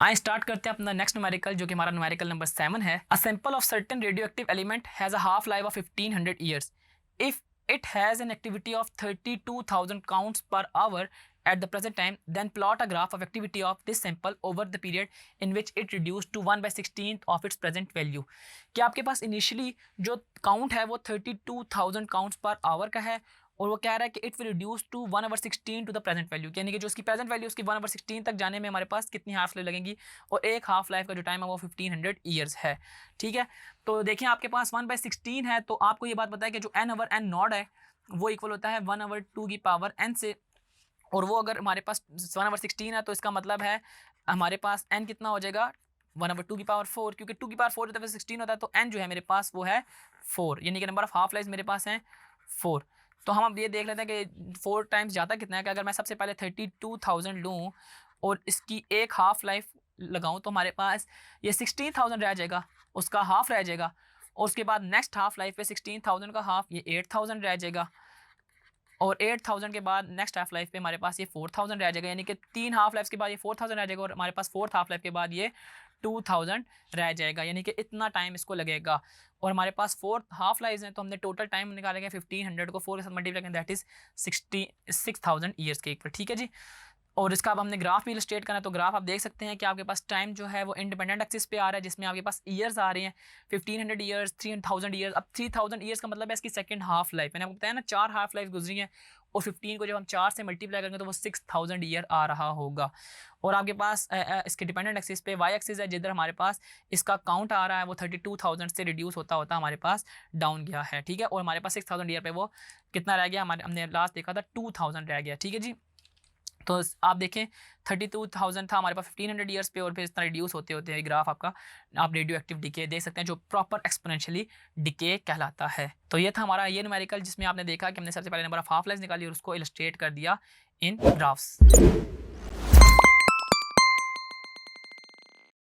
आइए स्टार्ट करते हैं अपना नेक्स्ट न्यूमेरिकल, जो कि हमारा न्यूमेरिकल नंबर 7 है। A sample of certain radio active element has a half life of 1500 years if it has an activity of 32,000 counts per hour at the present time, then plot a graph of activity of this sample over the period in which it reduced to 1/16 of its present value। कि आपके पास initially जो count है वो 32,000 counts per hour का है, और वो कह रहा है कि it will reduce to 1/16 to the present value, यानी कि जो उसकी प्रेजेंट वैल्यू उसकी 1/16 तक जाने में हमारे पास कितनी हाफ लाइफ लगेंगी, और एक हाफ लाइफ का जो टाइम है वो 1500 ईयर्स है। ठीक है, तो देखिए आपके पास 1/16 है, तो आपको ये बात बताया कि जो n ओवर n नॉट है वो इक्वल होता है 1/2 की पावर n से, और वो अगर हमारे पास 1/16 है तो इसका मतलब है हमारे पास n कितना हो जाएगा 1/2 की पावर 4, क्योंकि 2 की पावर 4 होता है 16 होता है, तो n जो है मेरे पास वो है 4, यानी कि नंबर ऑफ हाफ लाइफ मेरे पास हैं 4। तो हम अब ये देख लेते हैं कि 4 टाइम्स जाता कितना है, कि अगर मैं सबसे पहले 32,000 लूँ और इसकी एक हाफ लाइफ लगाऊँ तो हमारे पास ये 16,000 रह जाएगा, उसका हाफ रह जाएगा, और उसके बाद नेक्स्ट हाफ लाइफ पे 16,000 का हाफ ये 8,000 रह जाएगा, और 8,000 के बाद नेक्स्ट हाफ लाइफ पे हमारे पास ये 4,000 रह जाएगा, यानी कि 3 हाफ लाइफ के बाद ये 4,000 रह जाएगा, और हमारे पास 4th हाफ लाइफ के बाद ये 2,000 रह जाएगा, यानी कि इतना टाइम इसको लगेगा। और हमारे पास 4 हाफ लाइफ हैं, तो हमने टोटल टाइम निकालेंगे 1500 को 4 के साथ मल्टीप्लाई करेंगे, दैट इज 66,000 ईयर्स के इक्वल। ठीक है जी, और इसका अब हमने ग्राफ भी इलस्ट्रेट करना है, तो ग्राफ आप देख सकते हैं कि आपके पास टाइम जो है वो इंडिपेंडेंट एक्सिस पे आ रहा है, जिसमें आपके पास ईयर्स आ रहे हैं 1500 ईयर्स, 3000 ईयर्स। अब 3000 ईयर्स का मतलब है इसकी सेकंड हाफ लाइफ, मैंने आपको बताया ना 4 हाफ लाइफ गुजरी हैं, और 15 को जब हम 4 से मल्टीप्लाई करेंगे तो वो 6000 ईयर आ रहा होगा। और आपके पास इसके डिपेंडेंट एक्सिस पे वाई एक्सिस है, जिधर हमारे पास इसका काउंट आ रहा है वो 32,000 से रिड्यूस होता होता हमारे पास डाउन गया है। ठीक है, और हमारे पास 6000 ईयर पे वो कितना रह गया, हमने लास्ट देखा था 2000 रह गया। ठीक है जी, तो आप देखें 32,000 था हमारे पास 1500 ईयर्स पे, और फिर इस तरह रिड्यूस होते होते ग्राफ आपका आप रेडियो एक्टिव डिके देख सकते हैं, जो प्रॉपर एक्सपोनेंशियली डिके कहलाता है। तो ये था हमारा ये न्यूमेरिकल, जिसमें आपने देखा कि हमने सबसे पहले नंबर ऑफ हाफ लाइफ निकाली और उसको इलस्ट्रेट कर दिया इन ग्राफ्स।